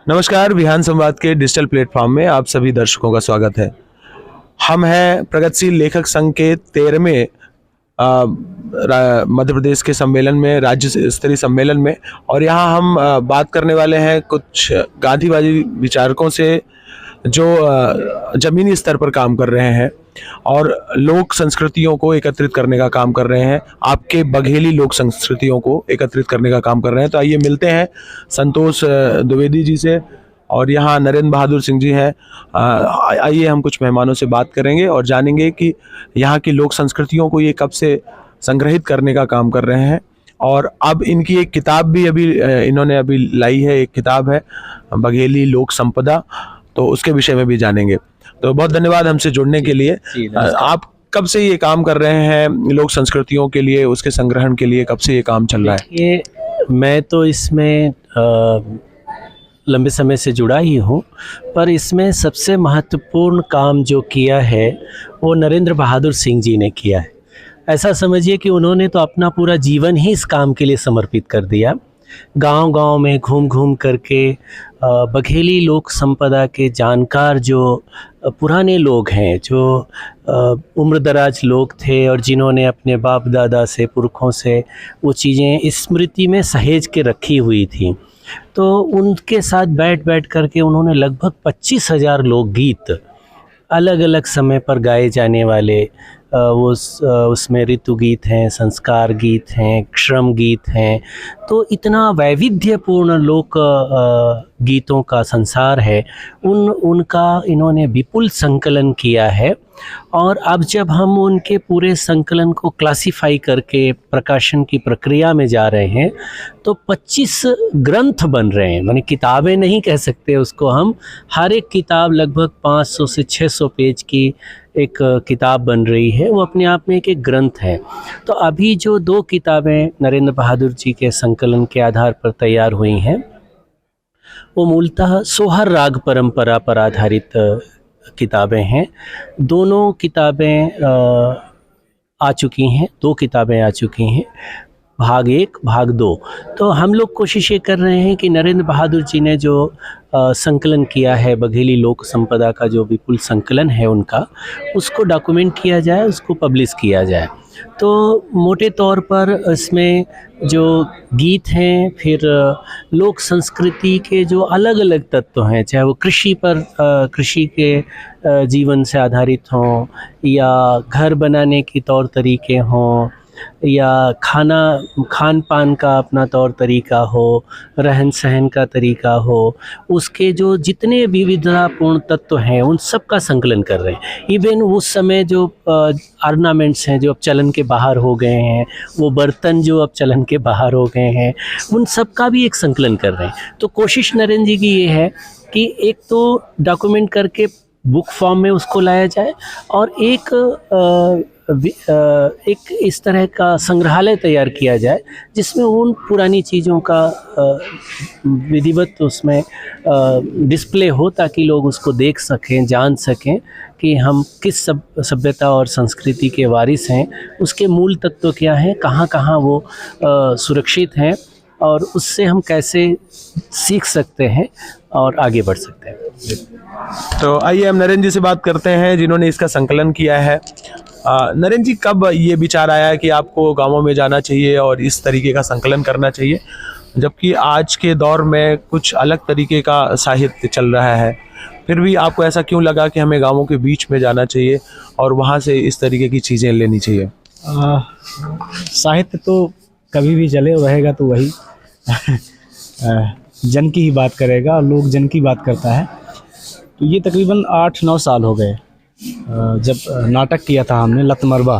नमस्कार, बिहान संवाद के डिजिटल प्लेटफॉर्म में आप सभी दर्शकों का स्वागत है। हम हैं प्रगतिशील लेखक संघ के 13वें मध्य प्रदेश के सम्मेलन में, राज्य स्तरीय सम्मेलन में, और यहाँ हम बात करने वाले हैं कुछ गांधीवादी विचारकों से जो जमीनी स्तर पर काम कर रहे हैं और लोक संस्कृतियों को एकत्रित करने का काम कर रहे हैं, आपके बघेली लोक संस्कृतियों को एकत्रित करने का काम कर रहे हैं। तो आइए मिलते हैं संतोष द्विवेदी जी से, और यहाँ नरेंद्र बहादुर सिंह जी हैं। आइए हम कुछ मेहमानों से बात करेंगे और जानेंगे कि यहाँ की लोक संस्कृतियों को ये कब से संग्रहित करने का काम कर रहे हैं। और अब इनकी एक किताब भी इन्होंने अभी लाई है, एक किताब है बघेली लोक संपदा, तो उसके विषय में भी जानेंगे। तो बहुत धन्यवाद हमसे जुड़ने के लिए। आप कब से ये काम कर रहे हैं लोक संस्कृतियों के लिए, उसके संग्रहण के लिए? कब से ये काम चल रहा है? ये मैं तो इसमें लंबे समय से जुड़ा ही हूँ, पर इसमें सबसे महत्वपूर्ण काम जो किया है वो नरेंद्र बहादुर सिंह जी ने किया है। ऐसा समझिए कि उन्होंने तो अपना पूरा जीवन ही इस काम के लिए समर्पित कर दिया। गांव-गांव में घूम घूम करके बघेली लोक संपदा के जानकार जो पुराने लोग हैं, जो उम्रदराज लोग थे और जिन्होंने अपने बाप दादा से, पुरखों से वो चीज़ें स्मृति में सहेज के रखी हुई थी, तो उनके साथ बैठ बैठ करके उन्होंने लगभग 25,000 लोकगीत अलग अलग समय पर गाए जाने वाले, उसमें ऋतु गीत हैं, संस्कार गीत हैं, श्रम गीत हैं, तो इतना वैविध्यपूर्ण लोक गीतों का संसार है। उनका इन्होंने विपुल संकलन किया है। और अब जब हम उनके पूरे संकलन को क्लासिफाई करके प्रकाशन की प्रक्रिया में जा रहे हैं, तो 25 ग्रंथ बन रहे हैं, माने किताबें नहीं कह सकते उसको हम। हर एक किताब लगभग 500 से 600 पेज की एक किताब बन रही है, वो अपने आप में एक ग्रंथ है। तो अभी जो 2 किताबें नरेंद्र बहादुर जी के संकलन के आधार पर तैयार हुई हैं, वो मूलतः सोहर राग परंपरा पर आधारित किताबें हैं। दोनों किताबें आ चुकी हैं, 2 किताबें आ चुकी हैं, भाग 1, भाग 2। तो हम लोग कोशिश ये कर रहे हैं कि नरेंद्र बहादुर जी ने जो संकलन किया है, बघेली लोक संपदा का जो विपुल संकलन है उनका, उसको डॉक्यूमेंट किया जाए, उसको पब्लिश किया जाए। तो मोटे तौर पर इसमें जो गीत हैं, फिर लोक संस्कृति के जो अलग अलग तत्व हैं, चाहे वो कृषि पर कृषि के जीवन से आधारित हों, या घर बनाने की तौर तरीके हों, या खान पान का अपना तौर तरीका हो, रहन सहन का तरीका हो, उसके जो जितने विविधतापूर्ण तत्व हैं उन सब का संकलन कर रहे हैं। इवन उस समय जो ऑर्नामेंट्स हैं जो अब चलन के बाहर हो गए हैं, वो बर्तन जो अब चलन के बाहर हो गए हैं, उन सब का भी एक संकलन कर रहे हैं। तो कोशिश नरेंद्र जी की ये है कि एक तो डॉक्यूमेंट करके बुक फॉर्म में उसको लाया जाए, और एक इस तरह का संग्रहालय तैयार किया जाए जिसमें उन पुरानी चीज़ों का विधिवत उसमें डिस्प्ले हो, ताकि लोग उसको देख सकें, जान सकें कि हम किस सभ्यता और संस्कृति के वारिस हैं, उसके मूल तत्व क्या हैं, कहाँ कहाँ वो सुरक्षित हैं, और उससे हम कैसे सीख सकते हैं और आगे बढ़ सकते हैं। तो आइए हम नरेंद्र जी से बात करते हैं जिन्होंने इसका संकलन किया है। नरेंद्र जी, कब ये विचार आया कि आपको गांवों में जाना चाहिए और इस तरीके का संकलन करना चाहिए, जबकि आज के दौर में कुछ अलग तरीके का साहित्य चल रहा है? फिर भी आपको ऐसा क्यों लगा कि हमें गांवों के बीच में जाना चाहिए और वहाँ से इस तरीके की चीज़ें लेनी चाहिए? साहित्य तो कभी भी चले रहेगा, तो वही जन की ही बात करेगा, और लोग जन की बात करता है। तो ये तकरीबन 8-9 साल हो गए जब नाटक किया था हमने लतमरबा।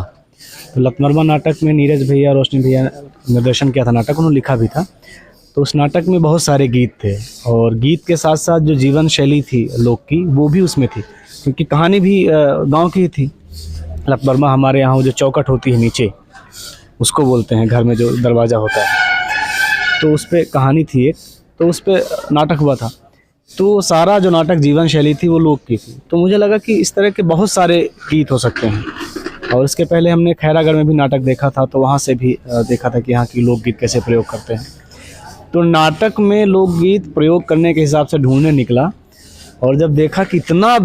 तो लतमरबा नाटक में नीरज भैया, रोशनी भैया निर्देशन किया था नाटक, उन्होंने लिखा भी था। तो उस नाटक में बहुत सारे गीत थे, और गीत के साथ साथ जो जीवन शैली थी लोक की, वो भी उसमें थी, क्योंकि कहानी भी गांव की ही थी। लतमरबा हमारे यहाँ जो चौखट होती है नीचे, उसको बोलते हैं, घर में जो दरवाज़ा होता है, तो उस पर कहानी थी एक, तो उस पर नाटक हुआ था। तो सारा जो नाटक जीवन शैली थी वो लोक की थी। तो मुझे लगा कि इस तरह के बहुत सारे गीत हो सकते हैं। और इसके पहले हमने खैरागढ़ में भी नाटक देखा था, तो वहाँ से भी देखा था कि यहाँ की लोकगीत कैसे प्रयोग करते हैं। तो नाटक में लोकगीत प्रयोग करने के हिसाब से ढूंढने निकला, और जब देखा कि इतना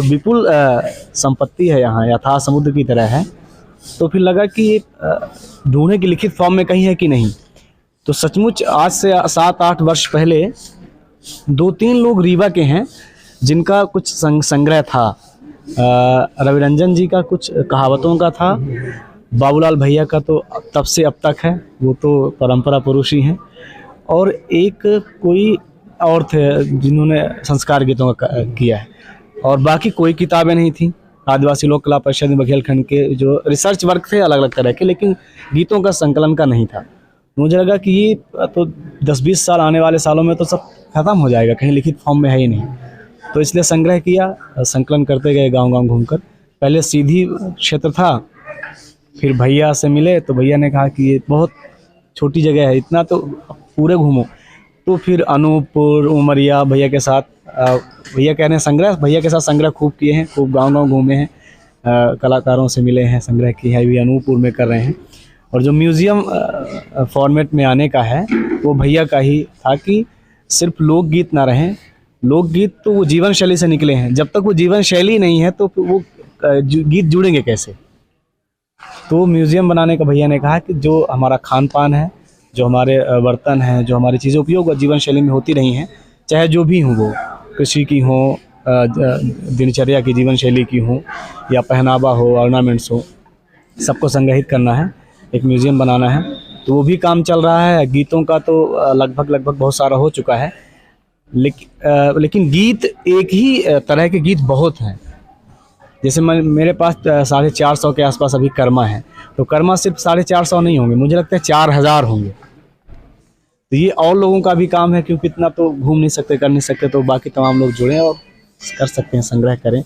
विपुल संपत्ति है यहाँ, यथा समुद्र की तरह है, तो फिर लगा कि ये ढूंढे की लिखित फॉर्म में कहीं है कि नहीं। तो सचमुच आज से 7-8 वर्ष पहले 2-3 लोग रीवा के हैं जिनका कुछ संग्रह था। रविरंजन जी का कुछ कहावतों का था, बाबूलाल भैया का तो तब से अब तक है, वो तो परंपरा पुरुष ही हैं, और एक कोई और थे जिन्होंने संस्कार गीतों का किया है, और बाकी कोई किताबें नहीं थी। आदिवासी लोक कला परिषद बघेलखंड के जो रिसर्च वर्क थे अलग अलग तरह के, लेकिन गीतों का संकलन का नहीं था। मुझे लगा कि ये तो 10-20 साल आने वाले सालों में तो सब खत्म हो जाएगा, कहीं लिखित फॉर्म में है ही नहीं। तो इसलिए संग्रह किया, संकलन करते गए गांव-गांव घूमकर। पहले सीधी क्षेत्र था, फिर भैया से मिले तो भैया ने कहा कि ये बहुत छोटी जगह है, इतना तो पूरे घूमो। तो फिर अनूपपुर, उमरिया भैया के साथ, भैया कह रहे हैं संग्रह, भैया के साथ संग्रह खूब किए हैं, खूब गांव-गांव घूमे हैं, कलाकारों से मिले हैं, संग्रह किया है, अभी अनूपपुर में कर रहे हैं। और जो म्यूज़ियम फॉर्मेट में आने का है वो भैया का ही था कि सिर्फ लोकगीत ना रहें। लोकगीत तो वो जीवन शैली से निकले हैं, जब तक वो जीवन शैली नहीं है तो वो गीत जुड़ेंगे कैसे। तो म्यूज़ियम बनाने का भैया ने कहा कि जो हमारा खान पान है, जो हमारे बर्तन हैं, जो हमारी चीज़ें उपयोग जीवन शैली में होती रही हैं, चाहे जो भी हों, वो कृषि की हो, दिनचर्या की जीवन शैली की हो, या पहनावा हो, ऑर्नामेंट्स हो, सबको संग्रहित करना है, एक म्यूज़ियम बनाना है। तो वो भी काम चल रहा है। गीतों का तो लगभग बहुत सारा हो चुका है, लेकिन गीत एक ही तरह के गीत बहुत हैं। जैसे मेरे पास 450 के आसपास अभी कर्मा है, तो कर्मा सिर्फ 450 नहीं होंगे, मुझे लगता है 4000 होंगे। तो ये और लोगों का भी काम है, क्योंकि इतना तो घूम नहीं सकते, कर नहीं सकते, तो बाकी तमाम लोग जुड़ें और कर सकते हैं, संग्रह करें।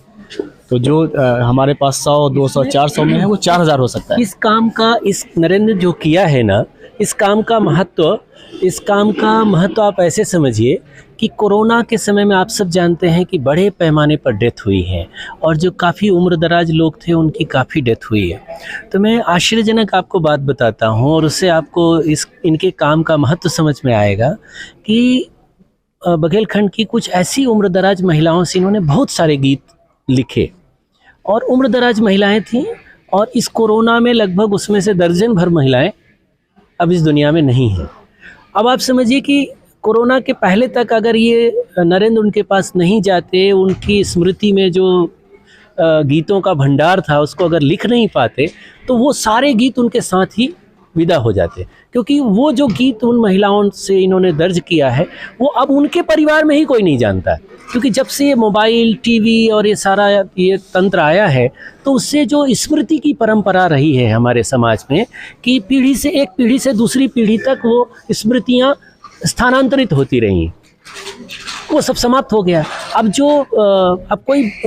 तो जो हमारे पास 100, 200, 400 में है, वो 4000 हो सकता है। इस काम का, इस नरेंद्र जो किया है ना, इस काम का महत्व आप ऐसे समझिए कि कोरोना के समय में आप सब जानते हैं कि बड़े पैमाने पर डेथ हुई है, और जो काफ़ी उम्रदराज लोग थे उनकी काफ़ी डेथ हुई है। तो मैं आश्चर्यजनक आपको बात बताता हूँ, और उससे आपको इनके काम का महत्व समझ में आएगा कि बघेलखंड की कुछ ऐसी उम्रदराज महिलाओं से इन्होंने बहुत सारे गीत लिखे, और उम्रदराज महिलाएं थीं, और इस कोरोना में लगभग उसमें से दर्जन भर महिलाएं अब इस दुनिया में नहीं हैं। अब आप समझिए कि कोरोना के पहले तक अगर ये नरेंद्र उनके पास नहीं जाते, उनकी स्मृति में जो गीतों का भंडार था उसको अगर लिख नहीं पाते, तो वो सारे गीत उनके साथ ही विदा हो जाते, क्योंकि वो जो गीत उन महिलाओं से इन्होंने दर्ज किया है वो अब उनके परिवार में ही कोई नहीं जानता। क्योंकि जब से ये मोबाइल, टीवी और ये सारा ये तंत्र आया है, तो उससे जो स्मृति की परंपरा रही है हमारे समाज में कि पीढ़ी से एक पीढ़ी से दूसरी पीढ़ी तक वो स्मृतियाँ स्थानांतरित होती रहीं, वो सब समाप्त हो गया। अब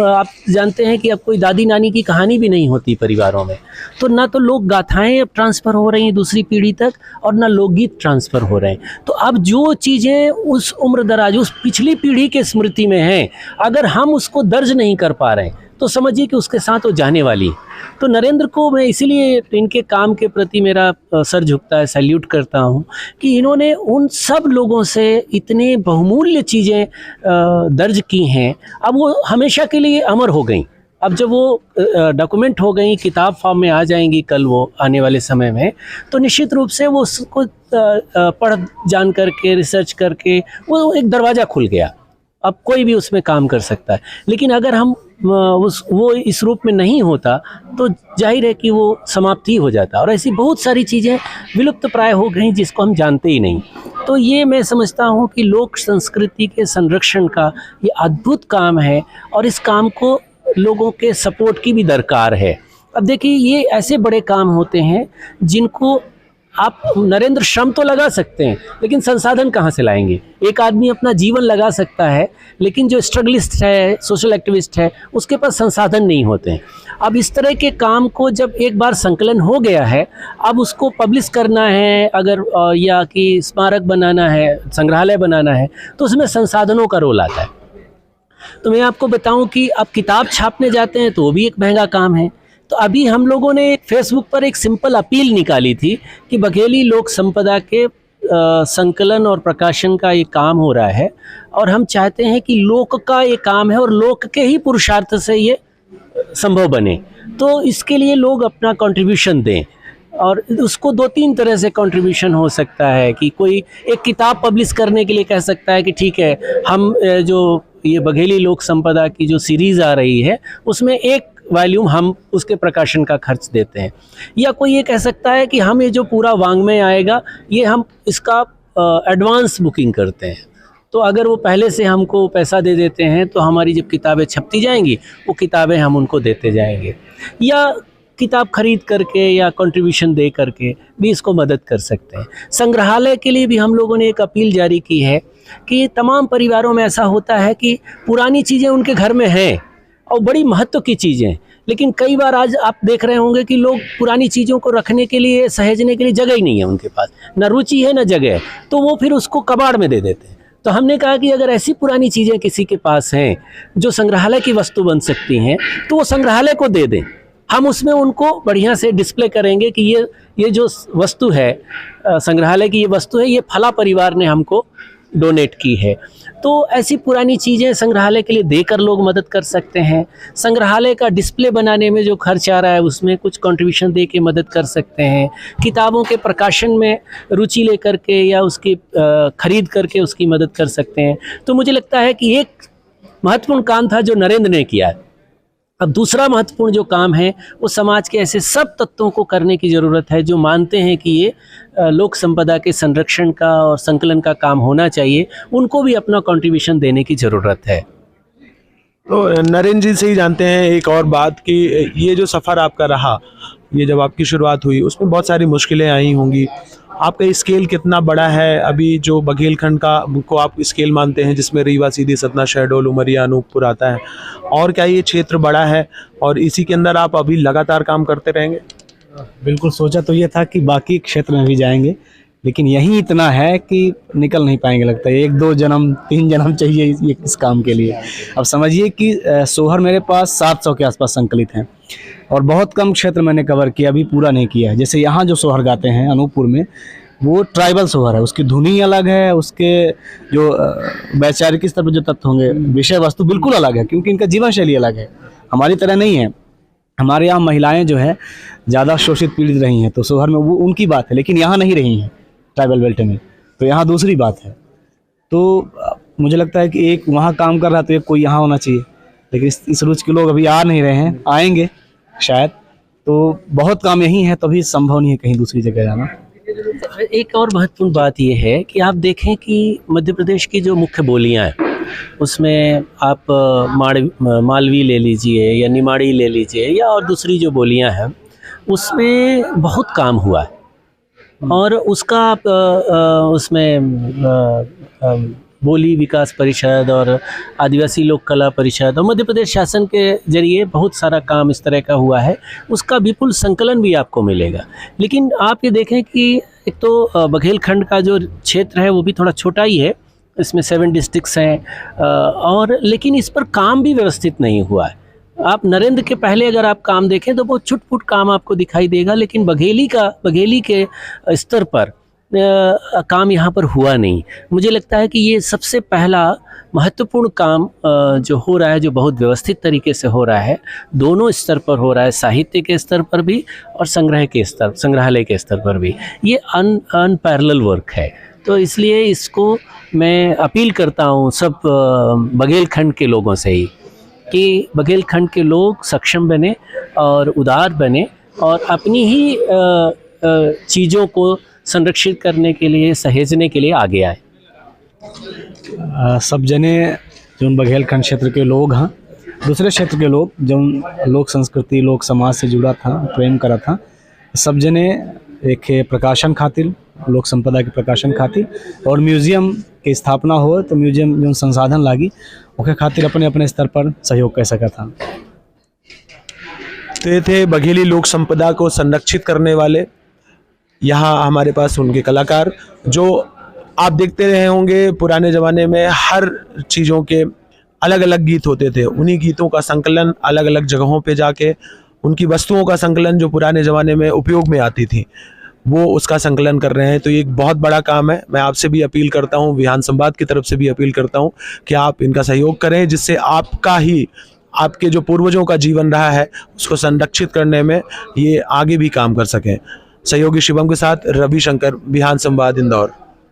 आप जानते हैं कि अब कोई दादी नानी की कहानी भी नहीं होती परिवारों में, तो ना तो लोक गाथाएं अब ट्रांसफ़र हो रही हैं दूसरी पीढ़ी तक, और ना लोकगीत ट्रांसफ़र हो रहे हैं। तो अब जो चीज़ें उस उम्रदराज, उस पिछली पीढ़ी के स्मृति में हैं, अगर हम उसको दर्ज नहीं कर पा रहे हैं तो समझिए कि उसके साथ वो जाने वाली। तो नरेंद्र को मैं इसीलिए इनके काम के प्रति मेरा सर झुकता है, सैल्यूट करता हूँ कि इन्होंने उन सब लोगों से इतने बहुमूल्य चीज़ें दर्ज की हैं, अब वो हमेशा के लिए अमर हो गई। अब जब वो डॉक्यूमेंट हो गई, किताब फॉर्म में आ जाएंगी कल वो आने वाले समय में, तो निश्चित रूप से वो उसको पढ़ जान करके, रिसर्च करके वो एक दरवाज़ा खुल गया, अब कोई भी उसमें काम कर सकता है। लेकिन अगर हम वो इस रूप में नहीं होता तो जाहिर है कि वो समाप्ति हो जाता, और ऐसी बहुत सारी चीज़ें विलुप्त प्राय हो गई जिसको हम जानते ही नहीं। तो ये मैं समझता हूँ कि लोक संस्कृति के संरक्षण का ये अद्भुत काम है, और इस काम को लोगों के सपोर्ट की भी दरकार है। अब देखिए, ये ऐसे बड़े काम होते हैं जिनको आप नरेंद्र श्रम तो लगा सकते हैं, लेकिन संसाधन कहाँ से लाएंगे। एक आदमी अपना जीवन लगा सकता है, लेकिन जो स्ट्रगलिस्ट है, सोशल एक्टिविस्ट है, उसके पास संसाधन नहीं होते हैं। अब इस तरह के काम को जब एक बार संकलन हो गया है, अब उसको पब्लिश करना है अगर, या कि स्मारक बनाना है, संग्रहालय बनाना है, तो उसमें संसाधनों का रोल आता है। तो मैं आपको बताऊं कि अब किताब छापने जाते हैं तो वो भी एक महंगा काम है। तो अभी हम लोगों ने फेसबुक पर एक सिंपल अपील निकाली थी कि बघेली लोक संपदा के संकलन और प्रकाशन का ये काम हो रहा है और हम चाहते हैं कि लोक का ये काम है और लोक के ही पुरुषार्थ से ये संभव बने। तो इसके लिए लोग अपना कंट्रीब्यूशन दें और उसको 2-3 तरह से कंट्रीब्यूशन हो सकता है कि कोई एक किताब पब्लिश करने के लिए कह सकता है कि ठीक है, हम जो ये बघेली लोक संपदा की जो सीरीज़ आ रही है उसमें एक वॉल्यूम हम उसके प्रकाशन का खर्च देते हैं। या कोई ये कह सकता है कि हम ये जो पूरा वांग्मय आएगा ये हम इसका एडवांस बुकिंग करते हैं। तो अगर वो पहले से हमको पैसा दे देते हैं तो हमारी जब किताबें छपती जाएंगी वो किताबें हम उनको देते जाएंगे, या किताब खरीद करके या कंट्रीब्यूशन दे करके भी इसको मदद कर सकते हैं। संग्रहालय के लिए भी हम लोगों ने एक अपील जारी की है कि तमाम परिवारों में ऐसा होता है कि पुरानी चीज़ें उनके घर में हैं और बड़ी महत्व की चीज़ें, लेकिन कई बार आज आप देख रहे होंगे कि लोग पुरानी चीज़ों को रखने के लिए, सहेजने के लिए जगह ही नहीं है उनके पास, न रुचि है न जगह है, तो वो फिर उसको कबाड़ में दे देते हैं। तो हमने कहा कि अगर ऐसी पुरानी चीज़ें किसी के पास हैं जो संग्रहालय की वस्तु बन सकती हैं तो वो संग्रहालय को दे दें। हम उसमें उनको बढ़िया से डिस्प्ले करेंगे कि ये जो वस्तु है, संग्रहालय की ये वस्तु है, ये फला परिवार ने हमको डोनेट की है। तो ऐसी पुरानी चीज़ें संग्रहालय के लिए देकर लोग मदद कर सकते हैं। संग्रहालय का डिस्प्ले बनाने में जो खर्च आ रहा है उसमें कुछ कंट्रीब्यूशन दे के मदद कर सकते हैं। किताबों के प्रकाशन में रुचि लेकर के या उसकी खरीद करके उसकी मदद कर सकते हैं। तो मुझे लगता है कि एक महत्वपूर्ण काम था जो नरेंद्र ने किया है। अब दूसरा महत्वपूर्ण जो काम है वो समाज के ऐसे सब तत्वों को करने की ज़रूरत है जो मानते हैं कि ये लोक संपदा के संरक्षण का और संकलन का काम होना चाहिए, उनको भी अपना कंट्रीब्यूशन देने की ज़रूरत है। तो नरेंद्र जी से ही जानते हैं एक और बात कि ये जो सफ़र आपका रहा, ये जब आपकी शुरुआत हुई उसमें बहुत सारी मुश्किलें आई होंगी। आपका स्केल कितना बड़ा है अभी जो बघेलखंड का को आप स्केल मानते हैं, जिसमें रीवा, सीधी, सतना, शहडोल, उमरिया, अनूपपुर आता है, और क्या ये क्षेत्र बड़ा है और इसी के अंदर आप अभी लगातार काम करते रहेंगे? बिल्कुल, सोचा तो ये था कि बाकी क्षेत्र में भी जाएंगे, लेकिन यही इतना है कि निकल नहीं पाएंगे। लगता है 1-2 जन्म 3 जन्म चाहिए इस काम के लिए। अब समझिए कि सोहर मेरे पास 700 के आसपास संकलित हैं और बहुत कम क्षेत्र मैंने कवर किया, अभी पूरा नहीं किया है। जैसे यहाँ जो सोहर गाते हैं अनूपपुर में, वो ट्राइबल सोहर है, उसकी धुनी अलग है, उसके जो वैचारिक स्तर पर जो तत्व होंगे, विषय वस्तु बिल्कुल अलग है, क्योंकि इनका जीवन शैली अलग है, हमारी तरह नहीं है। हमारे यहाँ महिलाएं जो है ज़्यादा शोषित पीड़ित रही हैं, तो सोहर में वो उनकी बात है, लेकिन यहाँ नहीं रही हैं ट्राइबल बेल्ट में, तो यहाँ दूसरी बात है। तो मुझे लगता है कि एक वहाँ काम कर रहा है तो एक कोई यहाँ होना चाहिए, लेकिन इस रुचि के लोग अभी आ नहीं रहे हैं, आएंगे शायद। तो बहुत काम यही है, तभी संभव नहीं है कहीं दूसरी जगह जाना। एक और महत्वपूर्ण बात यह है कि आप देखें कि मध्य प्रदेश की जो मुख्य बोलियां हैं उसमें आप मालवी ले लीजिए या निमाड़ी ले लीजिए या और दूसरी जो बोलियां हैं उसमें बहुत काम हुआ है और उसका उसमें बोली विकास परिषद और आदिवासी लोक कला परिषद और मध्य प्रदेश शासन के जरिए बहुत सारा काम इस तरह का हुआ है, उसका विपुल संकलन भी आपको मिलेगा। लेकिन आप ये देखें कि एक तो बघेलखंड का जो क्षेत्र है वो भी थोड़ा छोटा ही है, इसमें 7 डिस्ट्रिक्ट्स हैं और लेकिन इस पर काम भी व्यवस्थित नहीं हुआ है। आप नरेंद्र के पहले अगर आप काम देखें तो बहुत छुटपुट काम आपको दिखाई देगा, लेकिन बघेली के स्तर पर काम यहाँ पर हुआ नहीं। मुझे लगता है कि ये सबसे पहला महत्वपूर्ण काम जो हो रहा है, जो बहुत व्यवस्थित तरीके से हो रहा है, दोनों स्तर पर हो रहा है, साहित्य के स्तर पर भी और संग्रहालय के स्तर पर भी। ये अनपैरेलल वर्क है, तो इसलिए इसको मैं अपील करता हूँ सब बघेलखंड के लोगों से ही कि बघेलखंड के लोग सक्षम बने और उदार बने और अपनी ही चीज़ों को संरक्षित करने के लिए, सहेजने के लिए आगे आए। सब जने जो बघेलखंड क्षेत्र के लोग हैं, दूसरे क्षेत्र के लोग जो लोक संस्कृति लोक समाज से जुड़ा था, प्रेम करा था, सब जने एक प्रकाशन खातिर, लोक संपदा के प्रकाशन खातिर और म्यूजियम के स्थापना हो तो म्यूजियम जो संसाधन लागी उसके खातिर अपने अपने स्तर पर सहयोग कर सका था। तो ये थे बघेली लोक संपदा को संरक्षित करने वाले, यहाँ हमारे पास उनके कलाकार, जो आप देखते रहे होंगे पुराने ज़माने में हर चीज़ों के अलग अलग गीत होते थे, उन्हीं गीतों का संकलन अलग अलग जगहों पे जाके, उनकी वस्तुओं का संकलन जो पुराने ज़माने में उपयोग में आती थी वो उसका संकलन कर रहे हैं। तो ये एक बहुत बड़ा काम है। मैं आपसे भी अपील करता हूँ, विहान संवाद की तरफ से भी अपील करता हूँ कि आप इनका सहयोग करें, जिससे आपके जो पूर्वजों का जीवन रहा है उसको संरक्षित करने में ये आगे भी काम कर सकें। सहयोगी शिवम के साथ रवि शंकर, विहान संवाद, इंदौर।